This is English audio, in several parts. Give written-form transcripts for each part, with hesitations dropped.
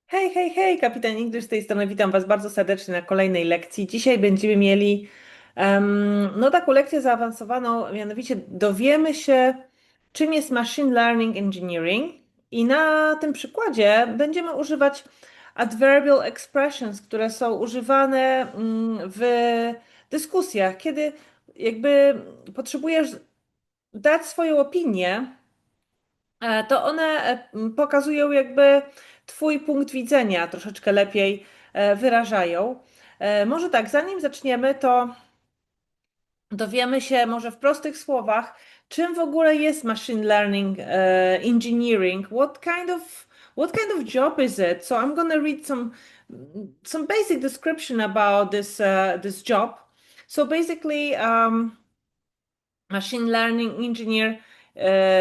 Hej, hej, hej, Kapitan English z tej strony. Witam Was bardzo serdecznie na kolejnej lekcji. Dzisiaj będziemy mieli taką lekcję zaawansowaną, mianowicie dowiemy się, czym jest Machine Learning Engineering i na tym przykładzie będziemy używać adverbial expressions, które są używane w dyskusjach, kiedy jakby potrzebujesz dać swoją opinię. To one pokazują jakby Twój punkt widzenia, troszeczkę lepiej wyrażają. Może tak, zanim zaczniemy, to dowiemy się może w prostych słowach, czym w ogóle jest machine learning engineering, what kind of job is it? So I'm gonna read some basic description about this job. So basically, machine learning engineer,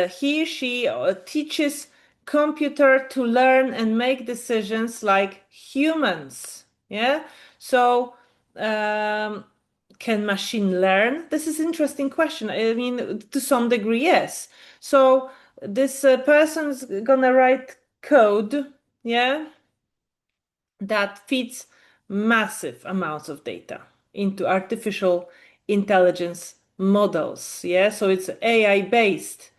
she teaches computer to learn and make decisions like humans. Yeah. So, um, can machine learn? This is interesting question. I mean, to some degree, yes. So this person's gonna write code, yeah, that feeds massive amounts of data into artificial intelligence models. Yeah, so it's AI based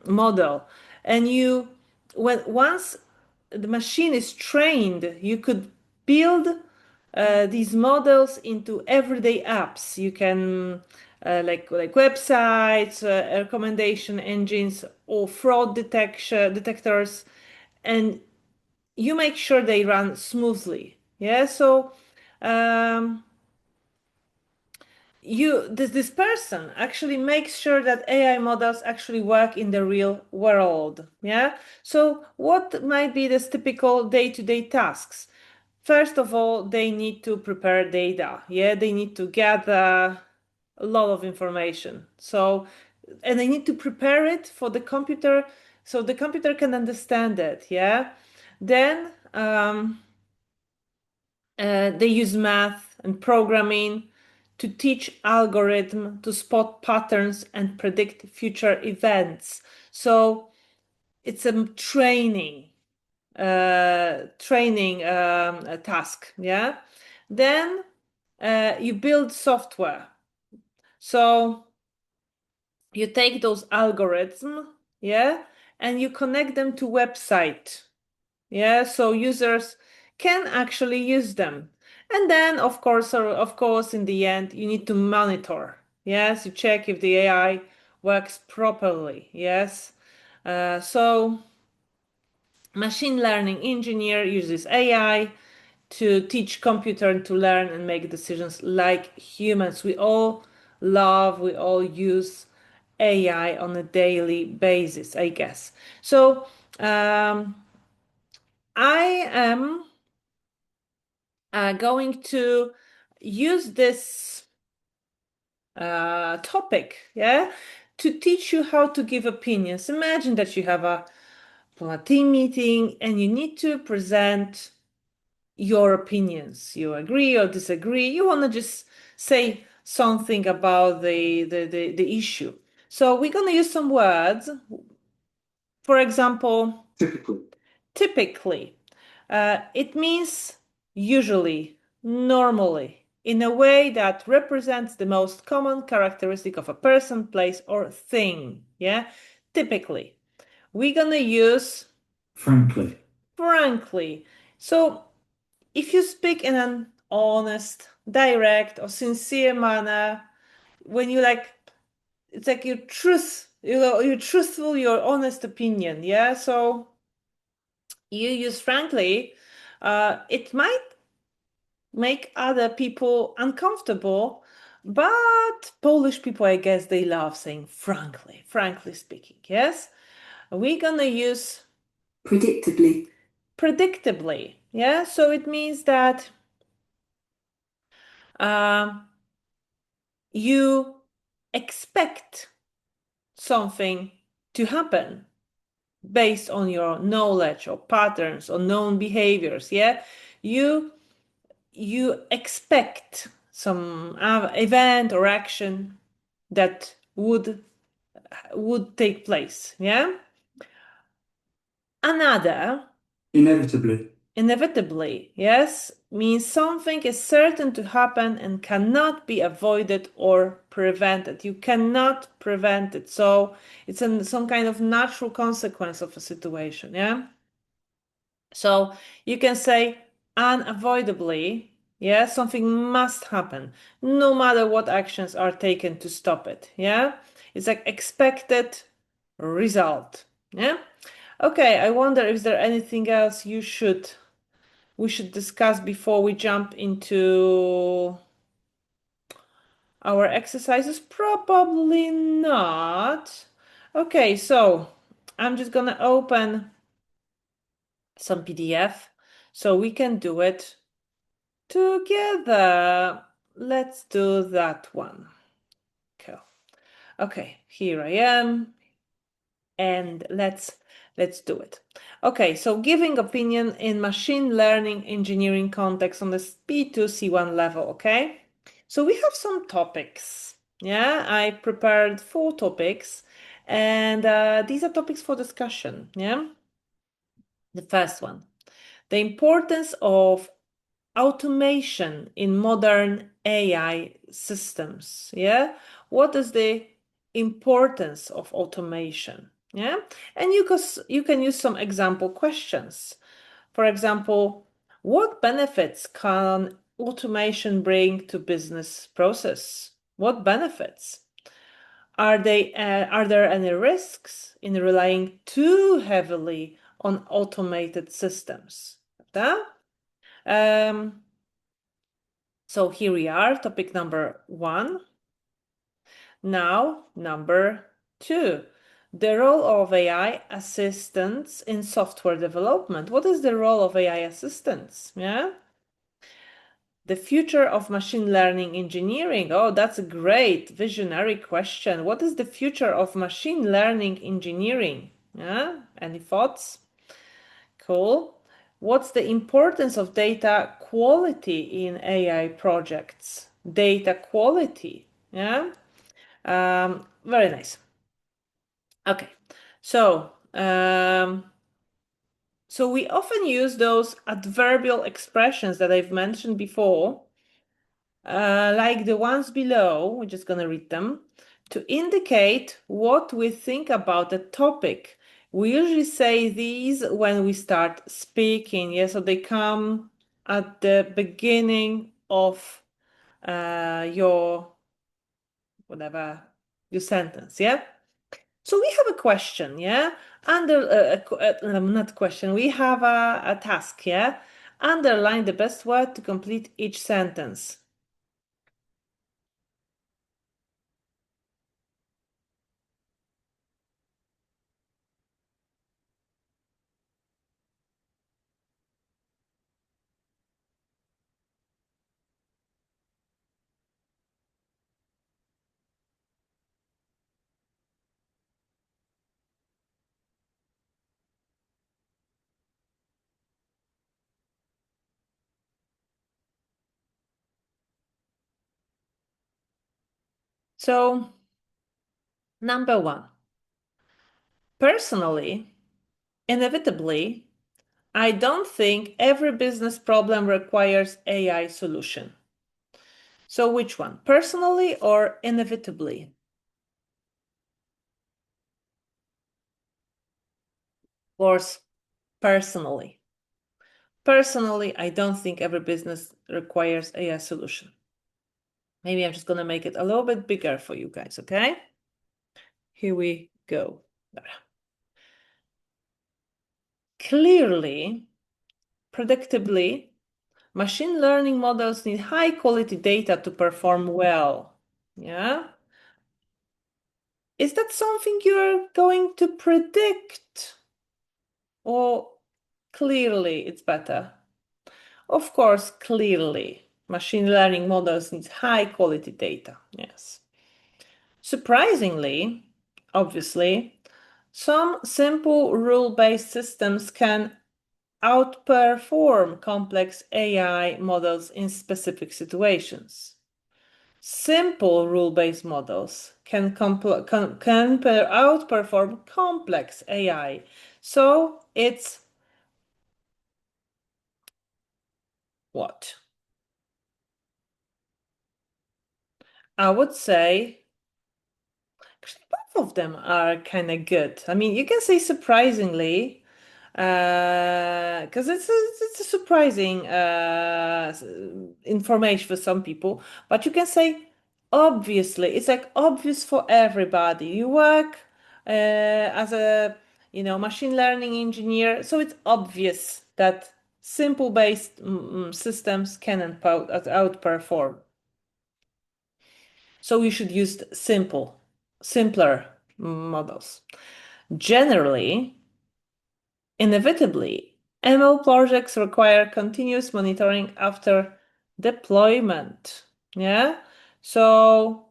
model, and when once the machine is trained, you could build these models into everyday apps. You can like websites, recommendation engines, or fraud detection detectors, and you make sure they run smoothly. Yeah. So um, this person actually makes sure that AI models actually work in the real world. Yeah. So what might be this typical day-to-day tasks? First of all, they need to prepare data. Yeah, they need to gather a lot of information. So, and they need to prepare it for the computer so the computer can understand it. Yeah. Then they use math and programming to teach algorithm to spot patterns and predict future events. So it's a training a task. Yeah. Then you build software. So you take those algorithms, yeah, and you connect them to website. Yeah, so users can actually use them. And then, of course, in the end, you need to monitor. Yes, you check if the AI works properly. Yes. So machine learning engineer uses AI to teach computer to learn and make decisions like humans. We all use AI on a daily basis, I guess. So I am going to use this topic, yeah, to teach you how to give opinions. Imagine that you have a team meeting and you need to present your opinions. You agree or disagree. You want to just say something about the issue. So we're going to use some words. For example, typically, it means usually, normally, in a way that represents the most common characteristic of a person, place, or thing. Yeah, typically. We're gonna use Frankly, frankly. So if you speak in an honest, direct, or sincere manner, when you like, it's like your truth, you're truthful, your honest opinion. Yeah, so you use frankly, it might make other people uncomfortable, but Polish people, I guess, they love saying frankly speaking. Yes, we're gonna use predictably, predictably. Yeah, so it means that um, you expect something to happen based on your knowledge or patterns or known behaviors. Yeah, you you expect some event or action that would take place. Yeah. Another Inevitably. Inevitably, yes, means something is certain to happen and cannot be avoided or prevented. You cannot prevent it. So it's some kind of natural consequence of a situation, yeah? So you can say unavoidably, yeah, something must happen, no matter what actions are taken to stop it, yeah? It's like expected result, yeah? Okay, I wonder if there anything else we should discuss before we jump into our exercises? Probably not. Okay, so I'm just gonna open some PDF so we can do it together. Let's do that one. Cool. Okay, here I am, and let's do it. Okay, so giving opinion in machine learning engineering context on the B2 C1 level, okay? So we have some topics. Yeah, I prepared 4 topics, and these are topics for discussion. Yeah, the first one, the importance of automation in modern AI systems. Yeah, what is the importance of automation? Yeah, and you can use some example questions. For example, what benefits can automation bring to business process? What benefits? Are there any risks in relying too heavily on automated systems? Prawda? So here we are, topic number 1. Now, number 2, the role of AI assistants in software development. What is the role of AI assistants? Yeah. The future of machine learning engineering. Oh, that's a great visionary question. What is the future of machine learning engineering? Yeah. Any thoughts? Cool. What's the importance of data quality in AI projects? Data quality. Yeah. Very nice. Okay. So, so we often use those adverbial expressions that I've mentioned before, like the ones below. We're just going to read them to indicate what we think about the topic. We usually say these when we start speaking. Yeah, so they come at the beginning of your whatever your sentence. Yeah. So we have a question, yeah? Under not question, we have a task, yeah? Underline the best word to complete each sentence. So, number 1. Personally, inevitably, I don't think every business problem requires AI solution. So which one? Personally or inevitably? Of course, personally. Personally, I don't think every business requires AI solution. Maybe I'm just going to make it a little bit bigger for you guys, okay? Here we go. Clearly, predictably, machine learning models need high quality data to perform well. Yeah? Is that something you're going to predict? Or clearly it's better? Of course, clearly, machine learning models need high quality data. Yes. Surprisingly, obviously, some simple rule-based systems can outperform complex AI models in specific situations. Simple rule-based models can outperform complex AI. So it's what? I would say actually both of them are kind of good. I mean, you can say surprisingly, because it's a surprising information for some people, but you can say obviously. It's like obvious for everybody. You work as a machine learning engineer, so it's obvious that simple based systems can outperform. So you should use simpler models. Generally, inevitably, ML projects require continuous monitoring after deployment. Yeah. So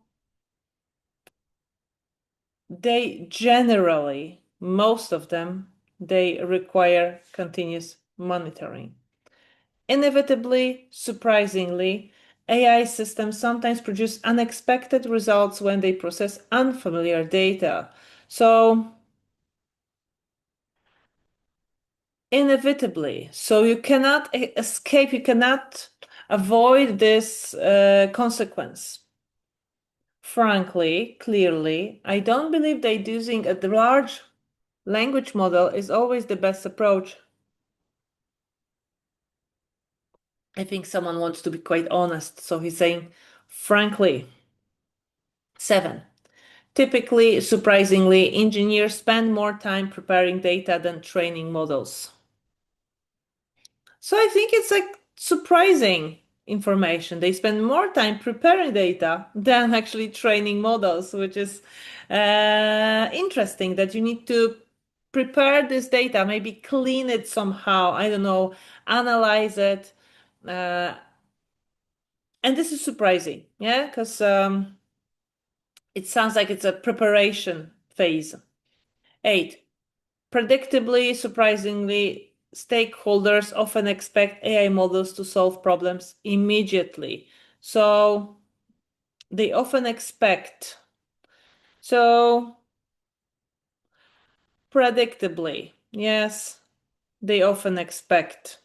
they generally, most of them, they require continuous monitoring. Inevitably, surprisingly, AI systems sometimes produce unexpected results when they process unfamiliar data. So inevitably. So you cannot escape, you cannot avoid this consequence. Frankly, clearly, I don't believe that using a large language model is always the best approach. I think someone wants to be quite honest, so he's saying, frankly. 7. Typically, surprisingly, engineers spend more time preparing data than training models. So I think it's like surprising information. They spend more time preparing data than actually training models, which is interesting that you need to prepare this data, maybe clean it somehow, I don't know, analyze it. And this is surprising, yeah, because it sounds like it's a preparation phase. 8. Predictably, surprisingly, stakeholders often expect AI models to solve problems immediately. So they often expect. So predictably, yes, they often expect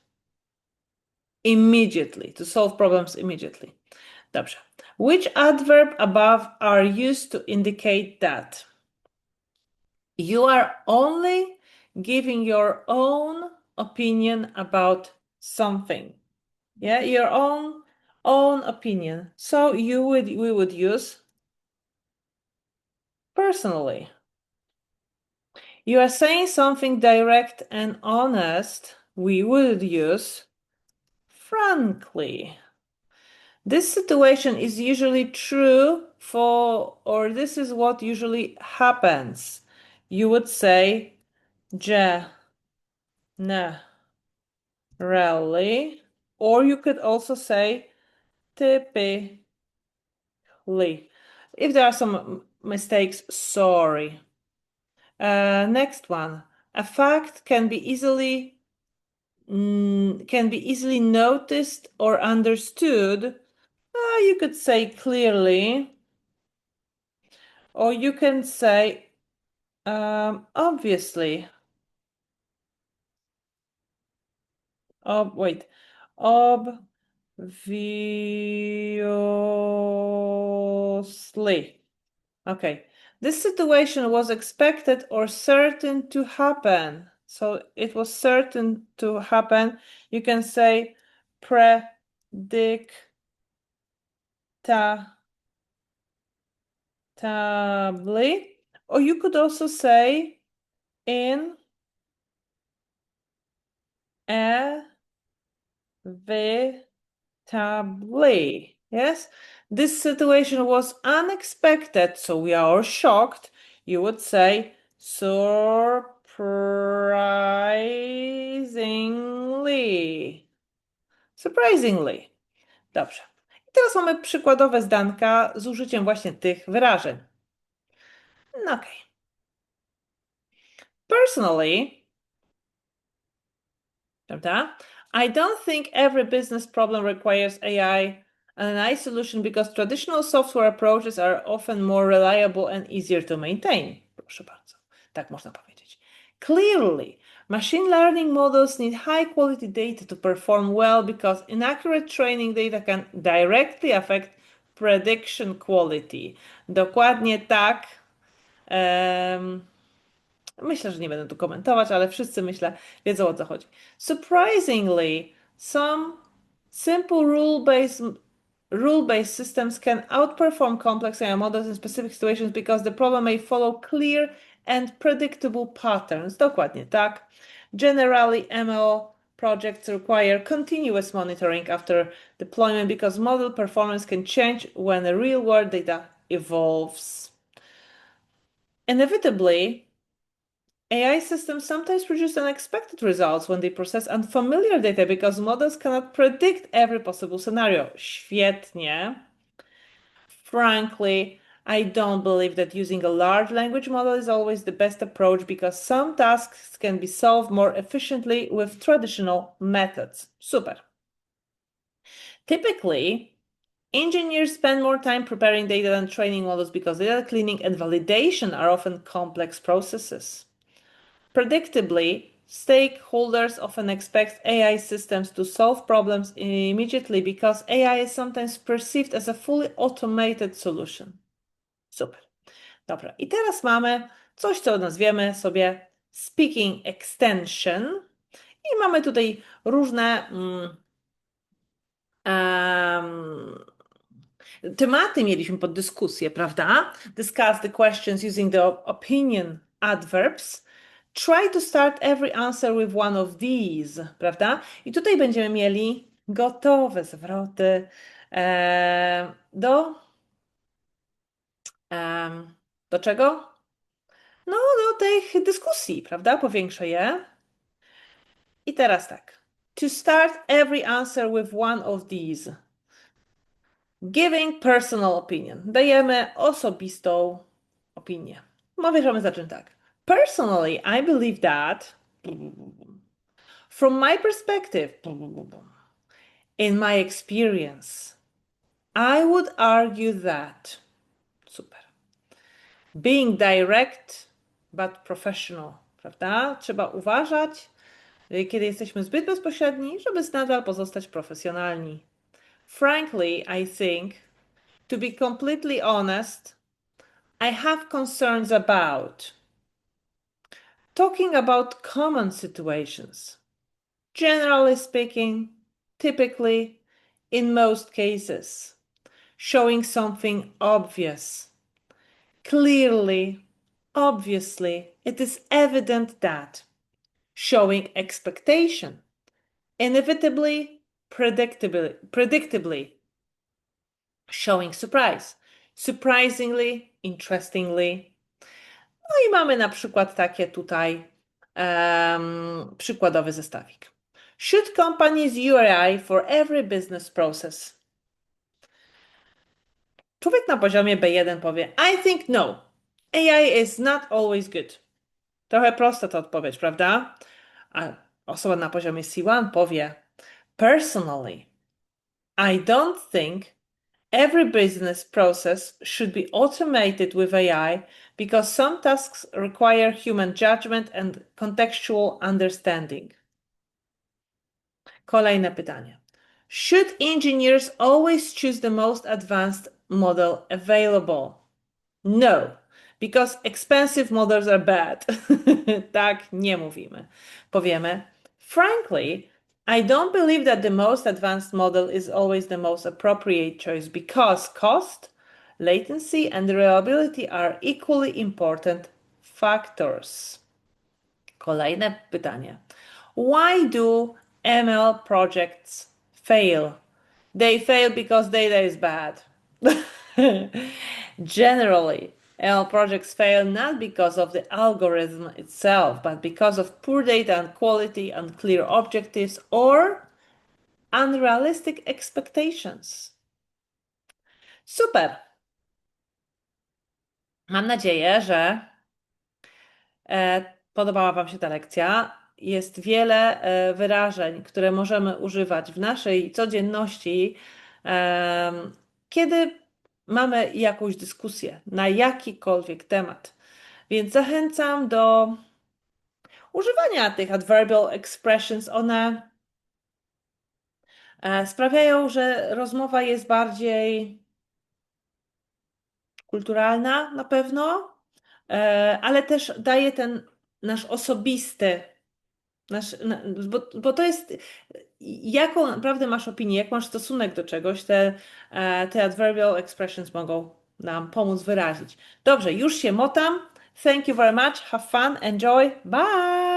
immediately to solve problems immediately. Dobrze. Which adverb above are used to indicate that you are only giving your own opinion about something? Yeah, your own opinion. So we would use personally. You are saying something direct and honest. We would use frankly. This situation is usually true for, or this is what usually happens. You would say generally, or you could also say typically. If there are some mistakes, sorry. Next one. A fact can be easily noticed or understood. You could say clearly, or you can say obviously. Wait. Obviously. Okay. This situation was expected or certain to happen. So it was certain to happen. You can say predictably, or you could also say inevitably. Yes, this situation was unexpected, so we are shocked. You would say surprisingly. Surprisingly. Dobrze. I teraz mamy przykładowe zdanka z użyciem właśnie tych wyrażeń. No okej. Personally, prawda? I don't think every business problem requires AI and an AI solution because traditional software approaches are often more reliable and easier to maintain. Proszę bardzo. Tak można powiedzieć. Clearly, Machine learning models need high quality data to perform well because inaccurate training data can directly affect prediction quality. Dokładnie tak. Myślę, że nie będę tu komentować, ale wszyscy myślę wiedzą o co chodzi. Surprisingly, some simple rule-based systems can outperform complex AI models in specific situations because the problem may follow clear and predictable patterns. Dokładnie tak. Generally, ML projects require continuous monitoring after deployment because model performance can change when the real-world data evolves. Inevitably, AI systems sometimes produce unexpected results when they process unfamiliar data because models cannot predict every possible scenario. Świetnie. Frankly, I don't believe that using a large language model is always the best approach because some tasks can be solved more efficiently with traditional methods. Super. Typically, engineers spend more time preparing data than training models because data cleaning and validation are often complex processes. Predictably, stakeholders often expect AI systems to solve problems immediately because AI is sometimes perceived as a fully automated solution. Super. Dobra, i teraz mamy coś, co nazwiemy sobie speaking extension i mamy tutaj różne tematy mieliśmy pod dyskusję, prawda? Discuss the questions using the opinion adverbs. Try to start every answer with one of these, prawda? I tutaj będziemy mieli gotowe zwroty do czego? No, do tych dyskusji, prawda? Powiększę je. I teraz tak. To start every answer with one of these. Giving personal opinion. Dajemy osobistą opinię. Możemy zacząć tak. Personally, I believe that from my perspective, in my experience, I would argue that. Super. Being direct, but professional, prawda? Trzeba uważać, kiedy jesteśmy zbyt bezpośredni, żeby nadal pozostać profesjonalni. Frankly, I think, to be completely honest, I have concerns about talking about common situations. Generally speaking, typically, in most cases, showing something obvious. Clearly, obviously, it is evident that showing expectation, inevitably, predictably, showing surprise, surprisingly, interestingly. No i mamy na przykład takie tutaj przykładowy zestawik. Should companies use AI for every business process? Człowiek na poziomie B1 powie I think no. AI is not always good. Trochę prosta to odpowiedź, prawda? A osoba na poziomie C1 powie Personally, I don't think every business process should be automated with AI because some tasks require human judgment and contextual understanding. Kolejne pytanie. Should engineers always choose the most advanced model available? No, because expensive models are bad. Tak nie mówimy. Powiemy, frankly, I don't believe that the most advanced model is always the most appropriate choice because cost, latency, and reliability are equally important factors. Kolejne pytanie. Why do ML projects fail? They fail because data is bad. Generally, ML projects fail not because of the algorithm itself, but because of poor data and quality, unclear objectives, or unrealistic expectations. Super! Mam nadzieję, że podobała Wam się ta lekcja. Jest wiele wyrażeń, które możemy używać w naszej codzienności, kiedy mamy jakąś dyskusję na jakikolwiek temat. Więc zachęcam do używania tych adverbial expressions. One sprawiają, że rozmowa jest bardziej kulturalna na pewno, ale też daje ten nasz osobisty, bo to jest, jaką naprawdę masz opinię, jak masz stosunek do czegoś, te adverbial expressions mogą nam pomóc wyrazić. Dobrze, już się motam. Thank you very much. Have fun. Enjoy. Bye.